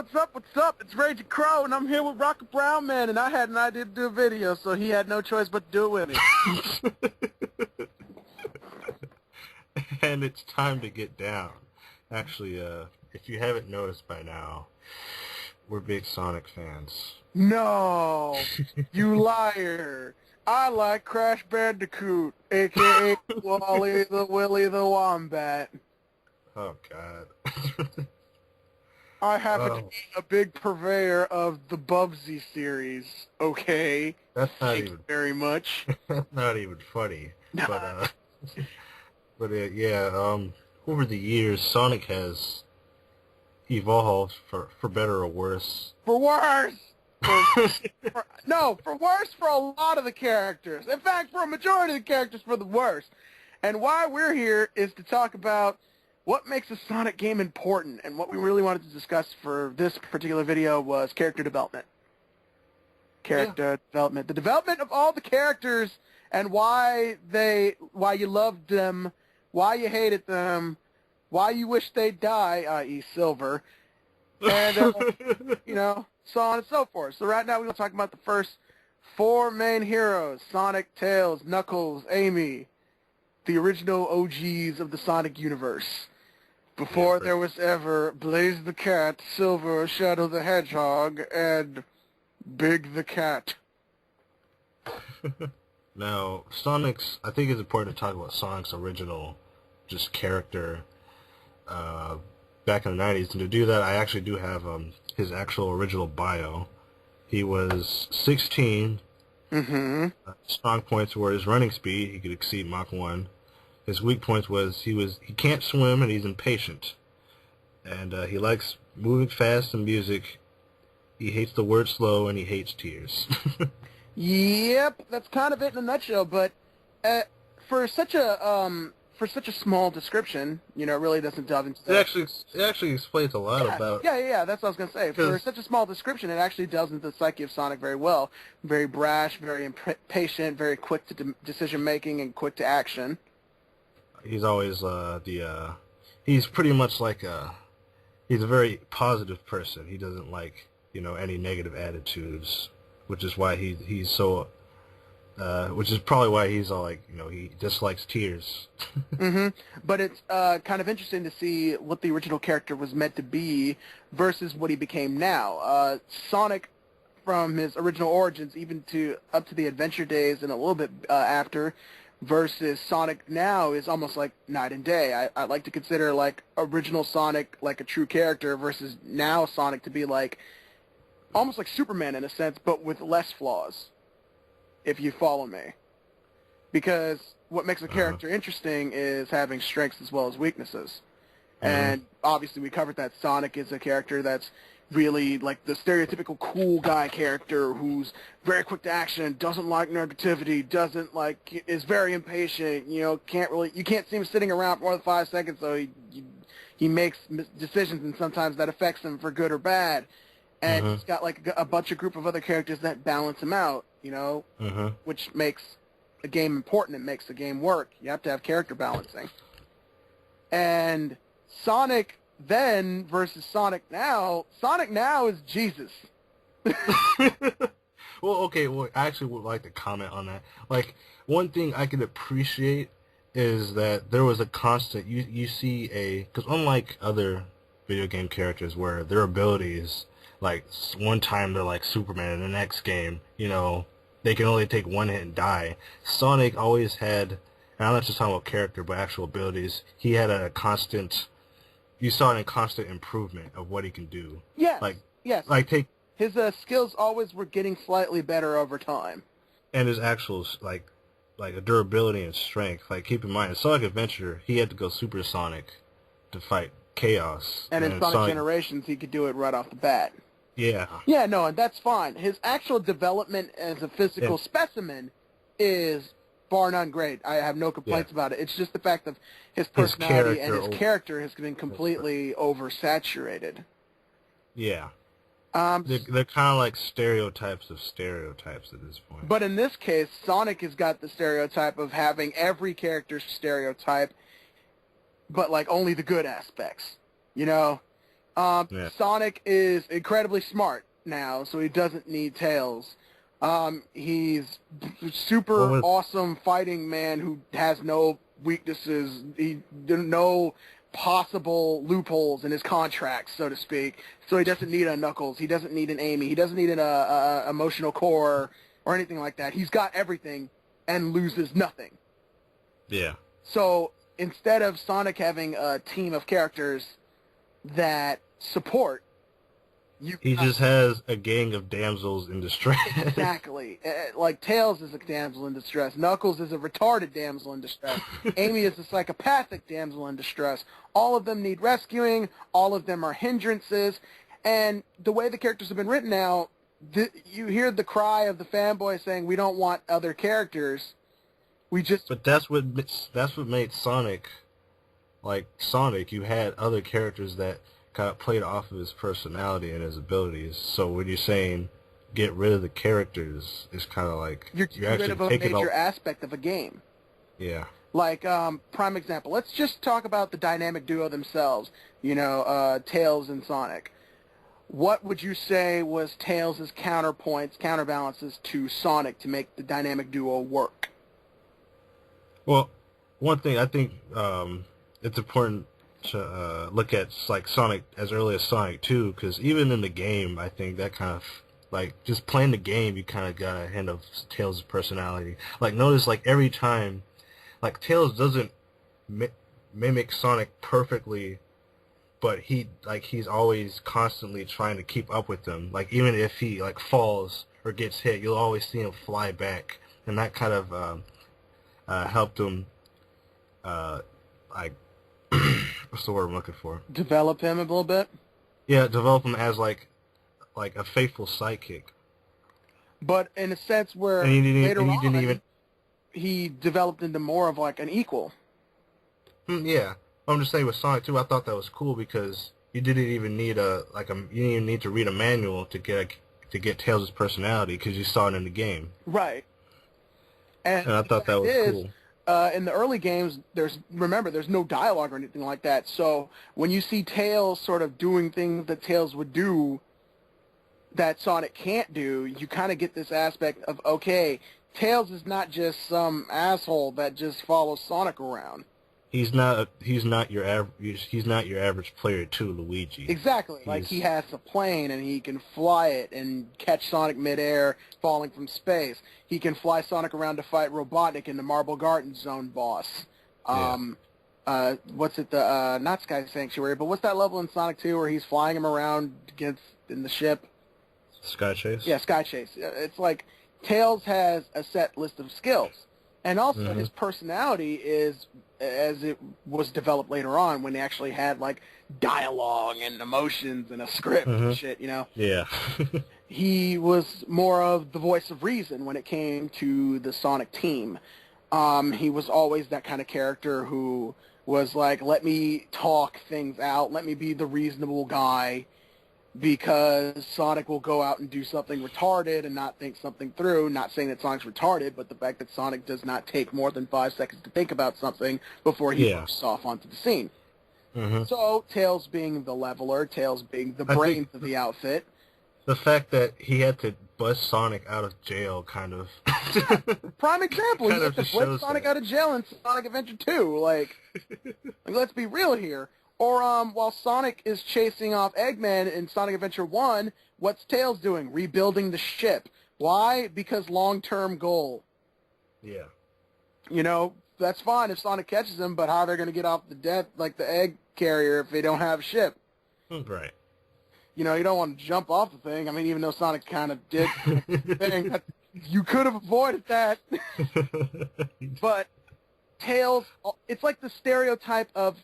what's up, what's up? It's Raging Crow, and I'm here with Rocket Brown Man, and I had an idea to do a video, so he had no choice but to do it with me. And it's time to get down. Actually, if you haven't noticed by now, we're big Sonic fans. No, you liar. I like Crash Bandicoot, a.k.a. Wally the Willy the Wombat. Oh, God. I happen to be a big purveyor of the Bubsy series, okay? That's not Thank even you very much. That's not even funny. But yeah, over the years, Sonic has evolved for better or worse. For worse! For worse for a lot of the characters. In fact, for a majority of the characters, for the worse. And why we're here is to talk about what makes a Sonic game important. And what we really wanted to discuss for this particular video was character development. Development. The development of all the characters and why you loved them, why you hated them, why you wish they'd die, i.e. Silver, and, so on and so forth. So right now we're going to talk about the first four main heroes: Sonic, Tails, Knuckles, Amy, the original OGs of the Sonic universe. Before there was ever Blaze the Cat, Silver, Shadow the Hedgehog, and Big the Cat. Now, I think it's important to talk about Sonic's original just character back in the 90s. And to do that, I actually do have his actual original bio. He was 16. Strong points were his running speed. He could exceed Mach 1. His weak points was he can't swim and he's impatient. And he likes moving fast and music. He hates the word slow and he hates tears. Yep, that's kind of it in a nutshell. But for such a small description, it really doesn't delve into that. It actually explains a lot about... Yeah, that's what I was going to say. For such a small description, it actually delves into the psyche of Sonic very well. Very brash, very impatient, very quick to decision-making, and quick to action. He's always he's pretty much like he's a very positive person. He doesn't like, any negative attitudes, which is why he's so... which is probably why he's all like, he dislikes tears. But it's kind of interesting to see what the original character was meant to be versus what he became now. Sonic, from his original origins, even up to the Adventure days and a little bit after, versus Sonic now is almost like night and day. I like to consider like original Sonic like a true character versus now Sonic to be like almost like Superman in a sense, but with less flaws. If you follow me. Because what makes a character interesting is having strengths as well as weaknesses. And obviously we covered that Sonic is a character that's really like the stereotypical cool guy character who's very quick to action, doesn't like negativity, is very impatient, you can't see him sitting around for more than 5 seconds, so he makes decisions, and sometimes that affects him for good or bad. And he's got like a group of other characters that balance him out, which makes a game important. It makes the game work. You have to have character balancing. And Sonic then versus Sonic now is Jesus. Well, I actually would like to comment on that. Like, one thing I could appreciate is that there was a constant, you see because unlike other video game characters where their abilities, like, one time they're like Superman, and the next game, they can only take one hit and die. Sonic always had, and I'm not just talking about character, but actual abilities, he had a constant, you saw a constant improvement of what he can do. Yes, yes. Like, his skills always were getting slightly better over time. And his actual, like a durability and strength. Like, keep in mind, in Sonic Adventure, he had to go supersonic to fight Chaos. And in Sonic Generations, he could do it right off the bat. Yeah. Yeah, no, and that's fine. His actual development as a physical specimen is bar none great. I have no complaints about it. It's just the fact of his personality and his character has been completely oversaturated. Yeah. They're kind of like stereotypes of stereotypes at this point. But in this case, Sonic has got the stereotype of having every character stereotype, but like only the good aspects. Yeah. Sonic is incredibly smart now, so he doesn't need Tails. He's What super was awesome fighting man who has no weaknesses. No possible loopholes in his contracts, so to speak. So he doesn't need a Knuckles. He doesn't need an Amy. He doesn't need an emotional core or anything like that. He's got everything and loses nothing. yeah. So instead of Sonic having a team of characters that support, He just has a gang of damsels in distress. exactly. Like Tails is a damsel in distress. Knuckles is a retarded damsel in distress. Amy is a psychopathic damsel in distress. All of them need rescuing. All of them are hindrances. And the way the characters have been written now, you hear the cry of the fanboy saying, "We don't want other characters. We just..." But that's what made Sonic, like Sonic. You had other characters that kind of played off of his personality and his abilities. So when you're saying get rid of the characters, it's kind of like you're rid of a major aspect of a game. Yeah. Like, prime example, let's just talk about the dynamic duo themselves, Tails and Sonic. What would you say was Tails' counterbalances to Sonic to make the dynamic duo work? Well, one thing I think it's important to look at like Sonic as early as Sonic 2, because even in the game, I think that kind of, like, just playing the game, you kind of got a hint of Tails' personality. Like, notice, like, every time, like, Tails doesn't mimic Sonic perfectly, but he's always constantly trying to keep up with them. Like, even if he, like, falls or gets hit, you'll always see him fly back, and that kind of helped him, like, what's the word I'm looking for? Develop him a little bit? Yeah, develop him as, like a faithful sidekick. But in a sense where later on, he developed into more of, like, an equal. Yeah. I'm just saying with Sonic 2, I thought that was cool because you didn't even need you didn't even need to read a manual to get Tails' personality because you saw it in the game. Right. And I thought that was cool. In the early games, there's no dialogue or anything like that. So when you see Tails sort of doing things that Tails would do that Sonic can't do, you kind of get this aspect of, okay, Tails is not just some asshole that just follows Sonic around. He's not your average player too, Luigi. Exactly. Like, he has a plane and he can fly it and catch Sonic midair falling from space. He can fly Sonic around to fight Robotnik in the Marble Garden Zone boss. What's it, not Sky Sanctuary, but what's that level in Sonic 2 where he's flying him around in the ship? Sky Chase? Yeah, Sky Chase. It's like Tails has a set list of skills. And also his personality is, as it was developed later on, when they actually had, like, dialogue and emotions and a script and shit, Yeah. He was more of the voice of reason when it came to the Sonic team. He was always that kind of character who was like, let me talk things out, let me be the reasonable guy, because Sonic will go out and do something retarded and not think something through. Not saying that Sonic's retarded, but the fact that Sonic does not take more than 5 seconds to think about something before he bursts off onto the scene. So, Tails being the leveler, Tails being the brains of the outfit. The fact that he had to bust Sonic out of jail kind of... Prime example, he had to break Sonic out of jail in Sonic Adventure 2. Like, let's be real here. Or while Sonic is chasing off Eggman in Sonic Adventure 1, what's Tails doing? Rebuilding the ship. Why? Because long-term goal. Yeah. That's fine if Sonic catches him, but how are they going to get off the egg carrier if they don't have a ship? Right. You don't want to jump off the thing. I mean, even though Sonic kind of did the thing, you could have avoided that. But Tails, it's like the stereotype of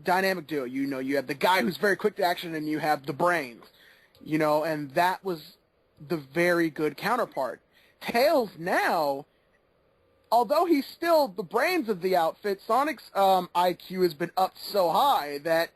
dynamic duo. You have the guy who's very quick to action, and you have the brains. And that was the very good counterpart. Tails now, although he's still the brains of the outfit, Sonic's IQ has been upped so high that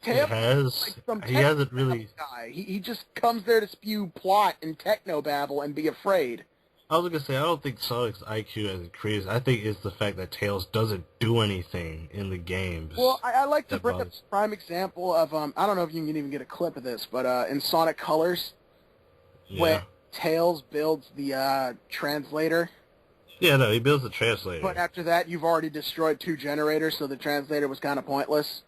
Tails he hasn't really... guy. He just comes there to spew plot and technobabble and be afraid. I was gonna say I don't think Sonic's IQ has increased. I think it's the fact that Tails doesn't do anything in the games Well, I like to that bring up bothers. a prime example of I don't know if you can even get a clip of this, but in Sonic Colors, when Yeah. Tails builds the translator, Yeah, no, he builds the but translator. after that you've already destroyed 2 generators, so the translator was kind of pointless.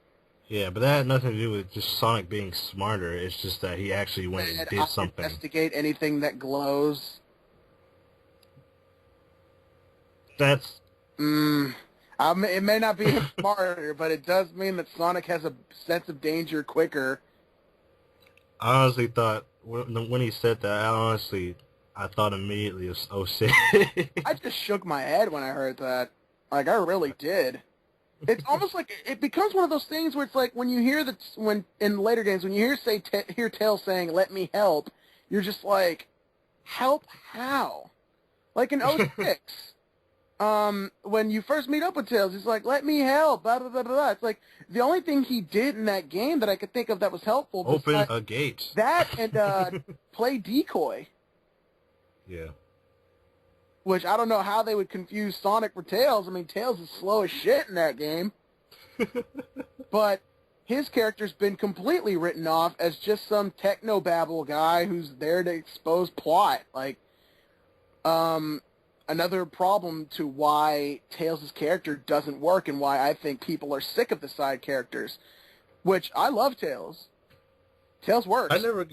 Yeah, but that had nothing to do with just Sonic being smarter. It's just that he actually went and And did I something. investigate anything that glows. That's Mm, it may not be smarter, but it does mean that Sonic has a sense of danger quicker. I honestly thought when he said that. I thought immediately of 06. I just shook my head when I heard that. Like, I really did. It's almost like it becomes one of those things where it's like when you hear that when in later games when you hear Tails saying "Let me help," you're just like, "Help how?" Like in '06, when you first meet up with Tails, he's like, "Let me help." Blah blah blah blah. It's like the only thing he did in that game that I could think of that was helpful Open besides a gate. that and play decoy, Yeah. which I don't know how they would confuse Sonic for Tails. I mean, Tails is slow as shit in that game. But his character's been completely written off as just some technobabble guy who's there to expose plot. Like, another problem to why Tails' character doesn't work and why I think people are sick of the side characters, which I love Tails. Tails I works. never.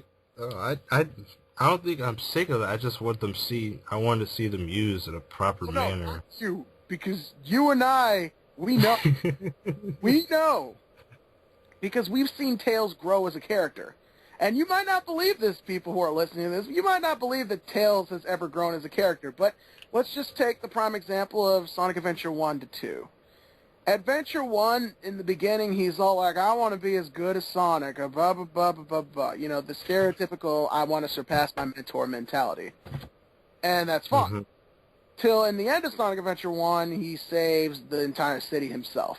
I don't think I'm sick of it. I just want them see. I wanted to see them used in a proper Oh, no, not manner. you, because you and I, we know. We know. Because we've seen Tails grow as a character. And you might not believe this, people who are listening to this. You might not believe that Tails has ever grown as a character. But let's just take the prime example of Sonic Adventure 1 to 2. Adventure 1, in the beginning, he's all like, I want to be as good as Sonic, blah, blah, blah, blah, blah, blah. You know, the stereotypical, I want to surpass my mentor mentality. And that's fine. Hmm. Till in the end of Sonic Adventure 1, he saves the entire city himself.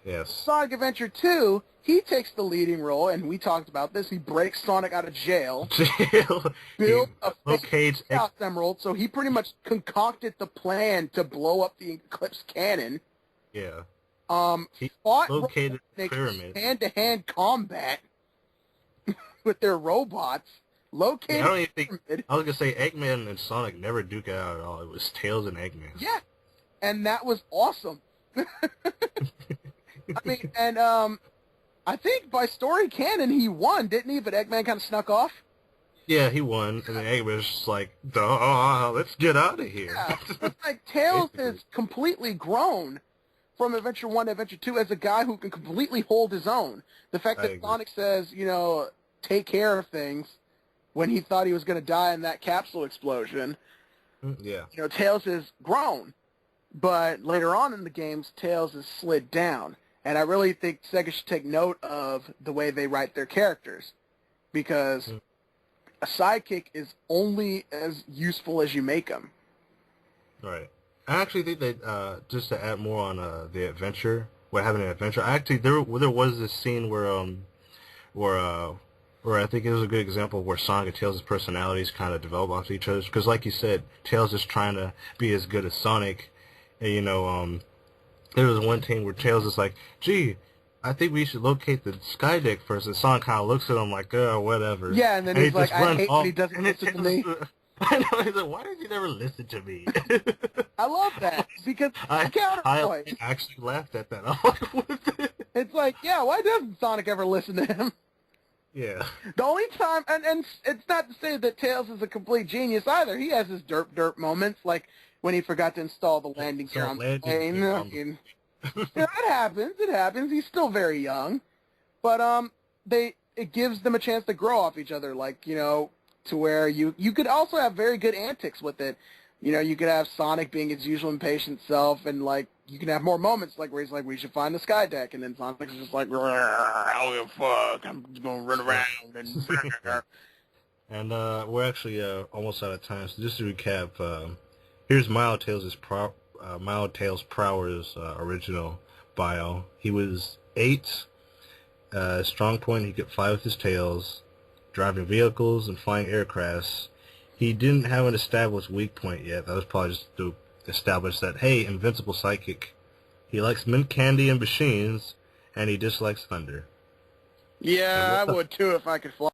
Yes. Sonic Adventure 2, he takes the leading role, and we talked about this. He breaks Sonic out of jail, Jail. He built a fake locates. Chaos Emerald, so he pretty much concocted the plan to blow up the Eclipse cannon. Yeah. He Fought located the Robotnik pyramid. hand-to-hand combat with their robots, Yeah, I located don't even the think. pyramid. I was gonna say Eggman and Sonic never duke it out at all. It was Tails and Eggman. Yeah, and that was awesome. I mean, and I think by story canon he won, didn't he? But Eggman kind of snuck off. Yeah, he won, and then Eggman was just like, "Duh, let's get out of here." Yeah, it's like Tails Basically. has completely grown from Adventure 1 to Adventure 2 as a guy who can completely hold his own. The fact I that agree. Sonic says, you know, take care of things when he thought he was going to die in that capsule explosion, Yeah. you know, Tails has grown. But later on in the games, Tails has slid down. And I really think Sega should take note of the way they write their characters. Because Mm. a sidekick is only as useful as you make them. Right. I actually think that just to add more on the adventure, what having an adventure. Actually, there was this scene where where I think it was a good example where Sonic and Tails' personalities kind of develop off each other. Because, like you said, Tails is trying to be as good as Sonic, and there was one thing where Tails is like, "Gee, I think we should locate the sky deck first." And Sonic kind of looks at him like, whatever." Yeah, and then And he's he like, just I runs hate off, when he doesn't and then listen to Tails me. is- I know, he's like, "Why did you never listen to me?" I love that. Because I counterpoint. actually laughed at that. I'm like, what? It's like, yeah, why doesn't Sonic ever listen to him? Yeah. The only time, and it's not to say that Tails is a complete genius either. He has his derp moments, like when he forgot to install the landing gear on the plane. I mean, yeah, it happens. It happens. He's still very young, but it gives them a chance to grow off each other. Like, you know, to where you could also have very good antics with it. You know, you could have Sonic being his usual impatient self, and like you can have more moments like where he's like, "We should find the sky deck," and then Sonic's just like, "I don't give a fuck. I'm just gonna run around." And And we're actually almost out of time. So just to recap, here's Mild Tails Prower's original bio. He was 8. Strong point, he could fly with his tails, driving vehicles and flying aircrafts. he didn't have an established weak point yet. That was probably just to establish that, hey, invincible psychic. He likes mint candy and machines, and he dislikes thunder. Yeah, I would too if I could fly.